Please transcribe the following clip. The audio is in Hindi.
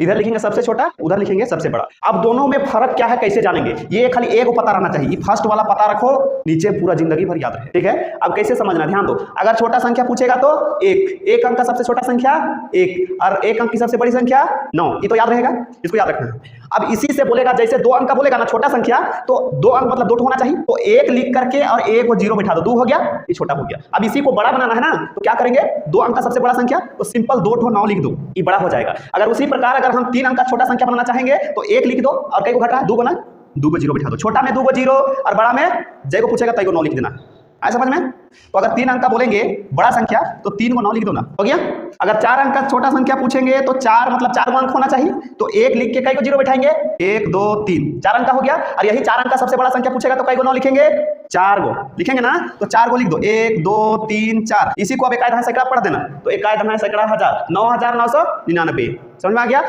इधर लिखेंगे सबसे छोटा, उधर लिखेंगे सबसे बड़ा। अब दोनों में फर्क क्या है कैसे जानेंगे, ये खाली एक को पता रहना चाहिए। फर्स्ट वाला पता रखो, नीचे पूरा जिंदगी भर याद रहे, ठीक है। अब कैसे समझना, ध्यान दो। अगर छोटा संख्या पूछेगा तो एक अंक का सबसे छोटा संख्या 1 और 1 अंक की सबसे बड़ी संख्या 9, ये तो याद रहेगा, इसको याद रखना है। अब इसी से बोलेगा, जैसे 2 अंक का बोलेगा ना छोटा संख्या, तो 2 अंक मतलब 2 होना चाहिए, तो 1 लिख करके और 1 को 0 बैठा दो, 2 हो गया, ये छोटा हो गया। अब इसी को बड़ा बनाना है ना, तो क्या करेंगे, 2 अंक का सबसे बड़ा संख्या, तो सिंपल 2 9 लिख दो, ये बड़ा हो जाएगा। अगर उसी प्रकार अगर हम 3 अंक का छोटा संख्या बनाना चाहेंगे तो 1 लिख दो और कई को घटा 2 बना, 2 को 0 बैठा दो। छोटा में 2 को 0 और बड़ा में जय को पूछेगा तय को 9 लिख देना, आए समझ में। तो अगर 3 अंक का बोलेंगे बड़ा संख्या तो 3 को 9 लिख दो ना, हो गया। अगर 4 अंक का छोटा संख्या पूछेंगे तो 4 मतलब 4 अंक होना चाहिए, तो 1 लिख के कई को 0 बैठाएंगे, 1 2 3, 4 अंक का हो गया। और यही 4 अंक का सबसे बड़ा संख्या पूछेगा तो कई को 9 लिखेंगे, 4 गो लिखेंगे ना, तो 4 को लिख दो, 1 2 3 4। इसी को अब 1 आधा सैकड़ा पढ़ देना, तो 1 आधा सैकड़ा 1000, 9999, समझ में आ गया।